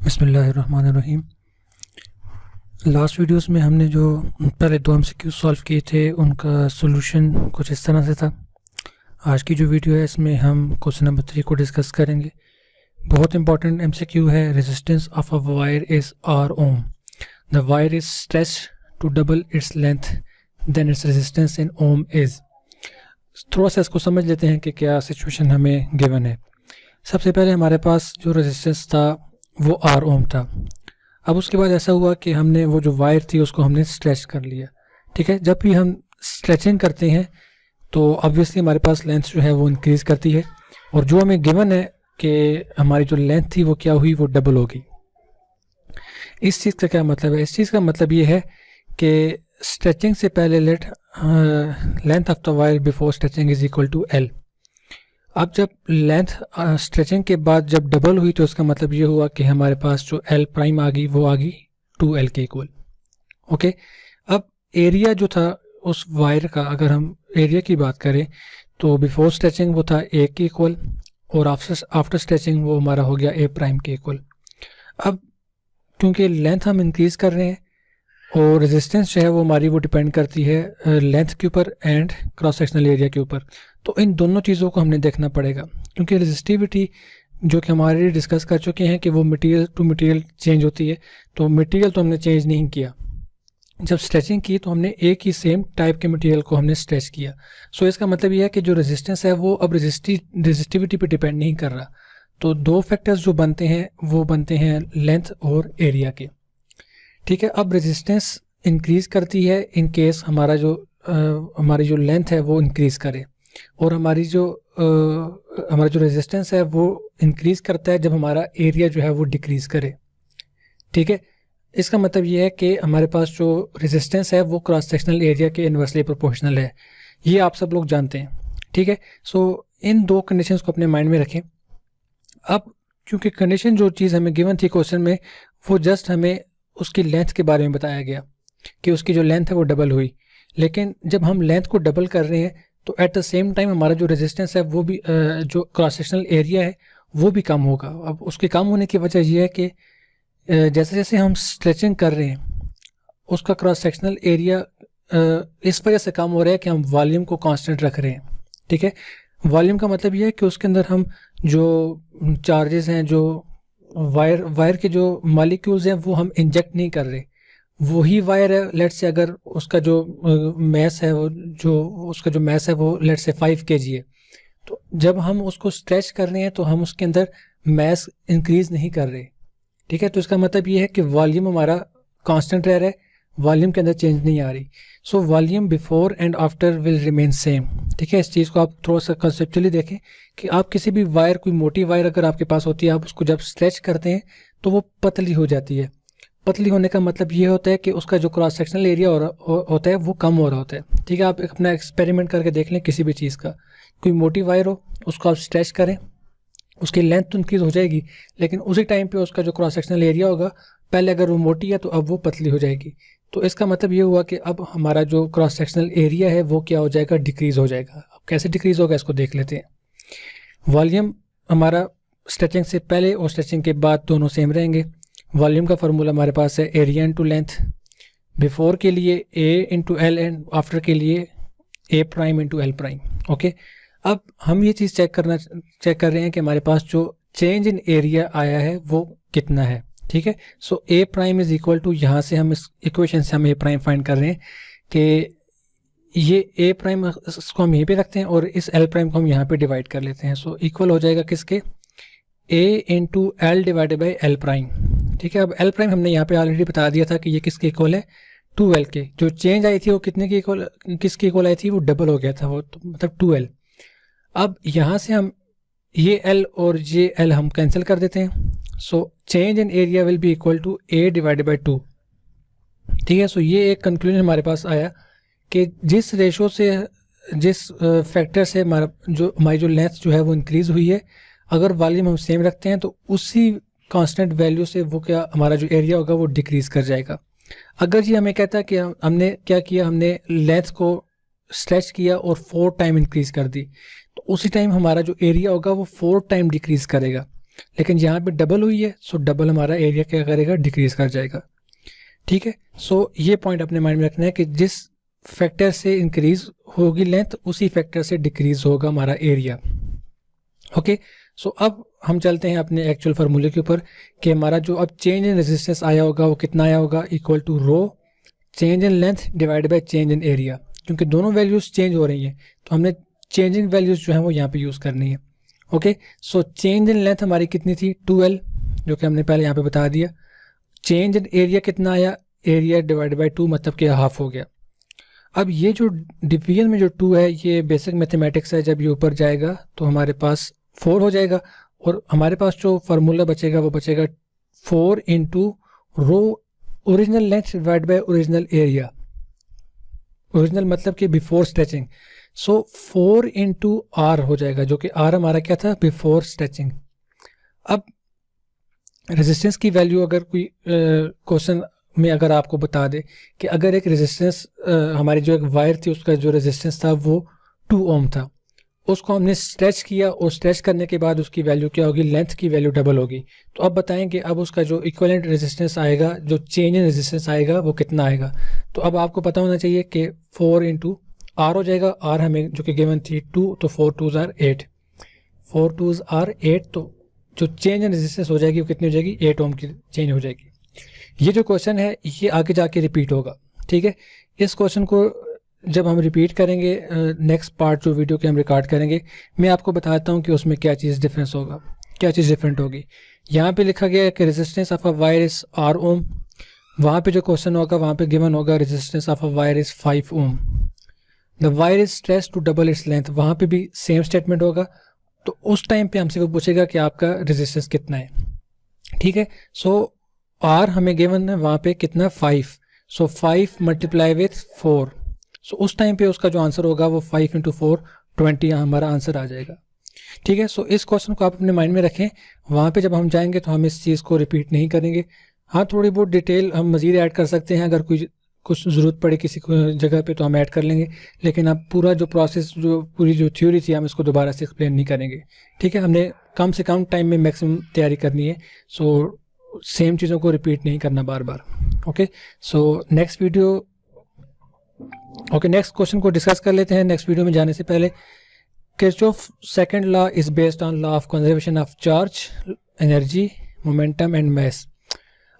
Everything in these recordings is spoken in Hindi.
बिस्मिल्लाहिर्रहमानिर्रहीम। लास्ट वीडियोस में हमने जो पहले दो एमसीक्यू सॉल्व किए थे उनका सॉल्यूशन कुछ इस तरह से था। आज की जो वीडियो है इसमें हम क्वेश्चन नंबर 3 को डिस्कस करेंगे। बहुत इंपॉर्टेंट एमसीक्यू है। Resistance of a wire is R ohm. The wire is stretched to double its length then its resistance in ohm is. थोड़ा सा इसको समझ लेते हैं कि क्या सिचुएशन हमें गिवन है। सबसे पहले हमारे पास जो रेजिस्टेंस था वो आर ओम था। अब उसके बाद ऐसा हुआ कि हमने वो जो वायर थी उसको हमने स्ट्रेच कर लिया। ठीक है, जब भी हम स्ट्रेचिंग करते हैं तो ऑब्वियसली हमारे पास लेंथ जो है वो इंक्रीज़ करती है, और जो हमें गिवन है कि हमारी जो लेंथ थी वो क्या हुई, वो डबल होगी। इस चीज़ का क्या मतलब है? इस चीज़ का मतलब ये है कि स्ट्रेचिंग से पहले length of the wire before stretching is equal to L. अब जब लेंथ स्ट्रेचिंग के बाद जब डबल हुई तो इसका मतलब ये हुआ कि हमारे पास जो एल प्राइम आ गई वो आ गई 2L के इक्वल। ओके, अब एरिया जो था उस वायर का, अगर हम एरिया की बात करें तो बिफोर स्ट्रेचिंग वो था ए के इक्वल, और आफ्टर स्ट्रेचिंग वो हमारा हो गया ए प्राइम के इक्वल। अब क्योंकि लेंथ हम इंक्रीज़ कर रहे हैं और रेजिस्टेंस जो है वो हमारी वो डिपेंड करती है लेंथ के ऊपर एंड क्रॉस सेक्शनल एरिया के ऊपर, तो इन दोनों चीज़ों को हमने देखना पड़ेगा। क्योंकि रेजिस्टिविटी जो कि हमारे डिस्कस कर चुके हैं कि वो मटेरियल टू मटेरियल चेंज होती है, तो मटेरियल तो हमने चेंज नहीं किया। जब स्ट्रेचिंग की तो हमने एक ही सेम टाइप के मटेरियल को हमने स्ट्रेच किया। सो इसका मतलब ये है कि जो रेजिस्टेंस है वो अब रेजिस्टिविटी पे डिपेंड नहीं कर रहा। तो दो फैक्टर्स जो बनते हैं वो बनते हैं लेंथ और एरिया के। ठीक है, अब रेजिस्टेंस इंक्रीज़ करती है इन केस हमारी जो लेंथ है वो इंक्रीज़ करे, और हमारा जो रेजिस्टेंस है वो इंक्रीज़ करता है जब हमारा एरिया जो है वो डिक्रीज़ करे। ठीक है, इसका मतलब ये है कि हमारे पास जो रेजिस्टेंस है वो क्रॉस सेक्शनल एरिया के इन्वर्सली प्रोपोर्शनल है। ये आप सब लोग जानते हैं। ठीक है, सो इन दो कंडीशंस को अपने माइंड में रखें। अब क्योंकि कंडीशन जो चीज़ हमें गिवन थी क्वेश्चन में वो जस्ट हमें उसकी लेंथ के बारे में बताया गया कि उसकी जो लेंथ है वो डबल हुई, लेकिन जब हम लेंथ को डबल कर रहे हैं तो एट द सेम टाइम हमारा जो रेजिस्टेंस है वो भी जो क्रॉस सेक्शनल एरिया है वो भी कम होगा। अब उसके कम होने की वजह यह है कि जैसे जैसे हम स्ट्रेचिंग कर रहे हैं उसका क्रॉस सेक्शनल एरिया इस वजह से कम हो रहा है कि हम वॉल्यूम को कांस्टेंट रख रहे हैं। ठीक है, वॉल्यूम का मतलब ये है कि उसके अंदर हम जो चार्जेस हैं, जो वायर के जो मॉलिक्यूल्स हैं वो हम इंजेक्ट नहीं कर रहे। वही वायर है, लेट से अगर उसका जो मैस है वो लेट से 5 kg है, तो जब हम उसको स्ट्रेच कर रहे हैं तो हम उसके अंदर मैस इंक्रीज नहीं कर रहे। ठीक है, तो इसका मतलब ये है कि वॉल्यूम हमारा कांस्टेंट रह रहा है, वॉल्यूम के अंदर चेंज नहीं आ रही। So volume before and after will remain same. ठीक है, इस चीज़ को आप थोड़ा सा कंसेप्चुअली देखें कि आप किसी भी वायर, कोई मोटी वायर अगर आपके पास होती है, आप उसको जब स्ट्रेच करते हैं तो वो पतली हो जाती है। पतली होने का मतलब ये होता है कि उसका जो क्रॉस सेक्शनल एरिया होता है वो कम हो रहा होता है। ठीक है, आप अपना एक्सपेरिमेंट करके देख लें किसी भी चीज़ का। कोई मोटी वायर हो उसको आप स्ट्रेच करें, उसकी लेंथ तो इंक्रीज हो जाएगी, लेकिन उसी टाइम पे उसका जो क्रॉस सेक्शनल एरिया होगा, पहले अगर वो मोटी है तो अब वो पतली हो जाएगी। तो इसका मतलब ये हुआ कि अब हमारा जो क्रॉस सेक्शनल एरिया है वो क्या हो जाएगा, डिक्रीज़ हो जाएगा। अब कैसे डिक्रीज़ होगा इसको देख लेते हैं। वॉल्यूम हमारा स्ट्रेचिंग से पहले और स्ट्रेचिंग के बाद दोनों सेम रहेंगे। वॉल्यूम का फार्मूला हमारे पास है एरिया इंटू लेंथ। बिफोर के लिए a into l and after के लिए a prime into l prime. Okay, अब हम ये चीज़ चेक कर रहे हैं कि हमारे पास जो चेंज इन एरिया आया है वो कितना है। ठीक है, सो ए प्राइम इज इक्वल टू, यहाँ से हम इस इक्वेशन से हम ए प्राइम फाइंड कर रहे हैं कि ये ए प्राइम इसको हम यहीं पे रखते हैं और इस एल प्राइम को हम यहाँ पे डिवाइड कर लेते हैं। सो इक्वल हो जाएगा किसके, a into l divided by l prime. ठीक है, अब एल प्राइम हमने यहाँ पे ऑलरेडी बता दिया था कि ये किसके इक्वल है, 2L के। जो चेंज आई थी वो कितने किसके इक्वल आई थी, वो डबल हो गया था वो, तो मतलब 2L। अब यहाँ से हम ये L और ये L हम कैंसिल कर देते हैं। So change in area will be equal to A divided by 2। ठीक है, सो ये एक कंक्लूजन हमारे पास आया कि जिस रेशो से, जिस फैक्टर से हमारी जो लेंथ जो है वो इंक्रीज़ हुई है, अगर वॉल्यूम हम सेम रखते हैं तो उसी कांस्टेंट वैल्यू से वो क्या हमारा जो एरिया होगा वो डिक्रीज़ कर जाएगा। अगर ये हमें कहता है कि हमने क्या किया, हमने लेंथ को स्ट्रेच किया और 4 टाइम इंक्रीज़ कर दी, तो उसी टाइम हमारा जो एरिया होगा वो 4 टाइम डिक्रीज़ करेगा। लेकिन यहाँ पे डबल हुई है, सो डबल हमारा एरिया क्या करेगा, डिक्रीज कर जाएगा। ठीक है, सो ये पॉइंट अपने माइंड में रखना है कि जिस फैक्टर से इंक्रीज होगी लेंथ उसी फैक्टर से डिक्रीज होगा हमारा एरिया। ओके, सो अब हम चलते हैं अपने एक्चुअल फार्मूले के ऊपर कि हमारा जो अब चेंज इन रेजिस्टेंस आया होगा वो कितना आया होगा, equal to rho change in length divide by change in area. क्योंकि दोनों वैल्यूज चेंज हो रही हैं तो हमने चेंजिंग वैल्यूज जो है वो यहाँ पे यूज़ करनी है। Okay, so change in length हमारी कितनी थी, 2L, जो कि हमने पहले यहाँ पे बता दिया। चेंज इन एरिया कितना आया, एरिया डिवाइड बाय 2, मतलब कि हाफ हो गया। अब ये जो डिवीजन में जो 2 है ये बेसिक मैथमेटिक्स है, जब ये ऊपर जाएगा तो हमारे पास 4 हो जाएगा और हमारे पास जो फार्मूला बचेगा वो बचेगा 4 into rho original length divide by original area. Original मतलब कि before stretching, so 4 into R हो जाएगा, जो कि आर हमारा क्या था, बिफोर स्ट्रेचिंग। अब रेजिस्टेंस की वैल्यू अगर कोई क्वेश्चन में अगर आपको बता दे कि अगर एक रेजिस्टेंस हमारी जो एक वायर थी उसका जो रेजिस्टेंस था वो 2 ओम था, उसको हमने स्ट्रेच किया और स्ट्रेच करने के बाद उसकी वैल्यू क्या होगी, लेंथ की वैल्यू डबल होगी। तो अब बताएंगे अब उसका जो इक्विवेलेंट रेजिस्टेंस आएगा, जो चेंज इन रेजिस्टेंस आएगा वो कितना आएगा। तो अब आपको पता होना चाहिए कि 4 इंटू आर हो जाएगा, आर हमें जो कि गिवन थी 2, तो 4 2s are 8, 4 2s are 8, तो जो चेंज इन रेजिस्टेंस हो जाएगी वो कितनी हो जाएगी, 8 ओम की चेंज हो जाएगी। ये जो क्वेश्चन है ये आगे जाके रिपीट होगा। ठीक है, इस क्वेश्चन को जब हम रिपीट करेंगे नेक्स्ट पार्ट जो वीडियो के हम रिकॉर्ड करेंगे, मैं आपको बताता हूँ कि उसमें क्या चीज़ डिफरेंस होगा, क्या चीज़ डिफरेंट होगी। यहाँ पे लिखा गया है कि resistance of a wire is R ohm, वहाँ पे जो क्वेश्चन होगा वहाँ पे गिवन होगा resistance of a wire is 5 ohm. The wire is stretch to double its length, वहाँ पे भी सेम स्टेटमेंट होगा। तो उस टाइम पे हमसे वो पूछेगा कि आपका रेजिस्टेंस कितना है। ठीक है, सो R हमें गिवन है वहाँ पे कितना, 5, सो 5 मल्टीप्लाई विथ 4, सो उस टाइम पे उसका जो आंसर होगा वो 5 इंटू 4 20 यहाँ हमारा आंसर आ जाएगा। ठीक है, सो इस क्वेश्चन को आप अपने माइंड में रखें, वहाँ पे जब हम जाएंगे तो हम इस चीज़ को रिपीट नहीं करेंगे। हाँ, थोड़ी बहुत डिटेल हम मज़ीद ऐड कर सकते हैं, अगर कोई कुछ ज़रूरत पड़े किसी जगह पे तो हम ऐड कर लेंगे, लेकिन अब पूरा जो प्रोसेस जो पूरी जो थ्योरी थी हम इसको दोबारा से एक्सप्लेन नहीं करेंगे। ठीक है, हमने कम से कम टाइम में मैक्सिमम तैयारी करनी है, सो सेम चीज़ों को रिपीट नहीं करना बार बार। ओके, सो नेक्स्ट क्वेश्चन को डिस्कस कर लेते हैं। नेक्स्ट वीडियो में जाने से पहले, Kirchhoff second law is based on law of conservation of charge, energy, momentum and mass.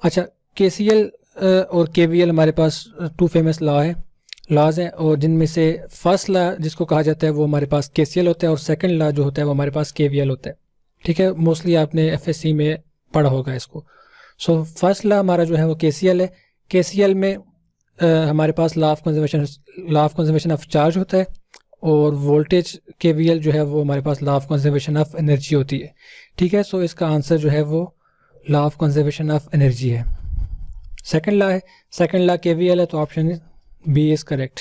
अच्छा, KCL और KVL हमारे पास 2 फेमस लॉज हैं, और जिनमें से फर्स्ट लॉ जिसको कहा जाता है वो हमारे पास KCL होता है, और सेकंड लॉ जो होता है वो हमारे पास KVL होता है। ठीक है, मोस्टली आपने FSC में पढ़ा होगा इसको। सो फर्स्ट लॉ हमारा जो है वो KCL है। KCL में हमारे पास law of conservation of charge होता है, और वोल्टेज KVL जो है वो हमारे पास law of conservation of energy होती है। ठीक है, सो इसका आंसर जो है वो law of conservation of energy है। सेकंड लॉ है, सेकंड लॉ KVL है, तो option B is correct.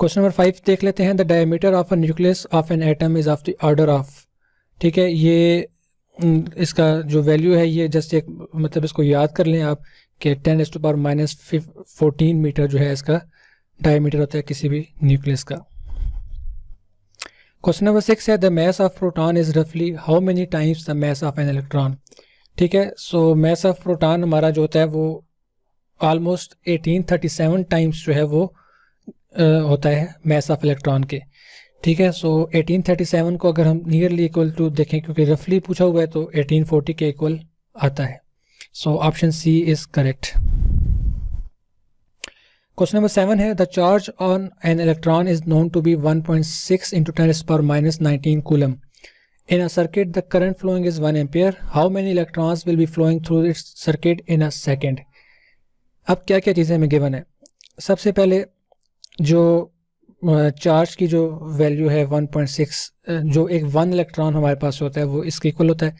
Question number 5 देख लेते हैं। The diameter of a nucleus of an atom is of the order of. ठीक है, ये इसका जो वैल्यू है ये जस्ट एक मतलब इसको याद कर लें आप कि 10⁻⁻14 मीटर जो है इसका डायमीटर होता है किसी भी न्यूक्लियस का। क्वेश्चन नंबर 6 है the mass of proton is रफली how many times the mass of an electron. ठीक है, सो मास ऑफ प्रोटॉन हमारा जो होता है वो ऑलमोस्ट 1837 टाइम्स जो है वो होता है मास ऑफ इलेक्ट्रॉन के। ठीक है, सो 1837 को अगर हम नियरली इक्वल टू देखें, क्योंकि रफली पूछा हुआ है, तो 1840 के इक्वल आता है। So option C is correct. Question number 7 है the charge on an electron is known to be 1.6 into 10⁻⁻19 coulomb. In a circuit, the current flowing is 1 ampere. How many electrons will be flowing through its circuit in a second? अब क्या क्या चीज़ें हमें गिवन है। सबसे पहले जो चार्ज की जो वैल्यू है 1.6, जो एक 1 इलेक्ट्रॉन हमारे पास होता है वो इसके इक्वल होता है।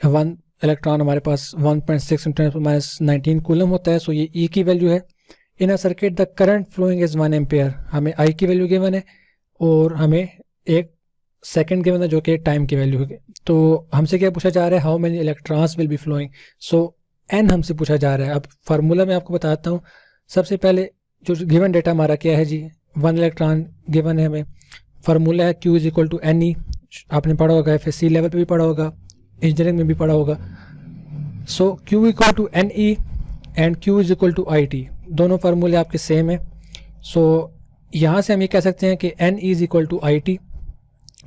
1 इलेक्ट्रॉन हमारे पास 1.6 इंटू 10⁻⁻19 कूलम होता है, सो ये E की वैल्यू है। In a circuit the current flowing is 1 ampere, हमें I की वैल्यू गिवन है, और हमें एक सेकंड गिवन है जो कि टाइम की वैल्यू है। तो हमसे क्या पूछा जा रहा है, how many electrons will be flowing, so n हमसे पूछा जा रहा है। अब फार्मूला मैं आपको बताता हूँ। सबसे पहले जो गिवन डेटा हमारा क्या है जी, 1 इलेक्ट्रॉन गिवन है हमें, फार्मूला है Q is equal to NE, आपने पढ़ा होगा, FSC लेवल पे भी पढ़ा होगा, इंजीनियरिंग में भी पढ़ा होगा। So Q equal to NE and Q is equal to IT, दोनों फार्मूले आपके सेम है। सो यहाँ से हम ये कह सकते हैं कि NE is equal to IT,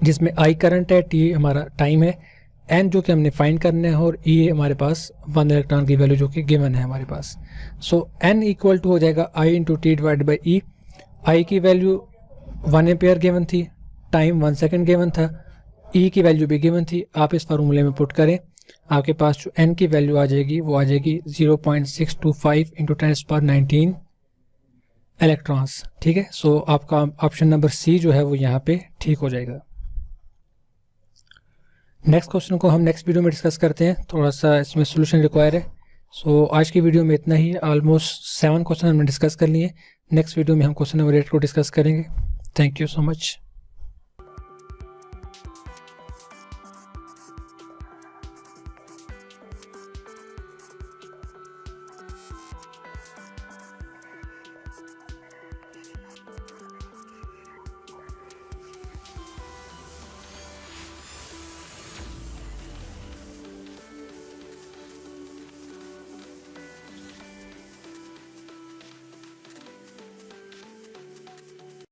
जिसमें I करंट है, T हमारा टाइम है, N जो कि हमने फाइंड करना है, और E हमारे पास 1 इलेक्ट्रॉन की वैल्यू जो कि गिवन है हमारे पास। सो N इक्वल टू हो जाएगा I into T divide by E। I की वैल्यू 1 एम्पेयर गिवन थी, टाइम 1 सेकेंड गिवन था, E की वैल्यू भी गिवन थी। आप इस फार्मूले में पुट करें, आपके पास जो N की वैल्यू आ जाएगी वो आ जाएगी 0.625 इंटू 10⁻19 इलेक्ट्रॉन्स। ठीक है, सो आपका ऑप्शन नंबर C जो है वो यहाँ पे ठीक हो जाएगा। नेक्स्ट क्वेश्चन को हम नेक्स्ट वीडियो में डिस्कस करते हैं, थोड़ा सा इसमें सोल्यूशन रिक्वायर है। सो आज की वीडियो में इतना ही, ऑलमोस्ट 7 क्वेश्चन हमने डिस्कस कर लिए। नेक्स्ट वीडियो में हम क्वेश्चन नंबर 8 को डिस्कस करेंगे। Thank you so much.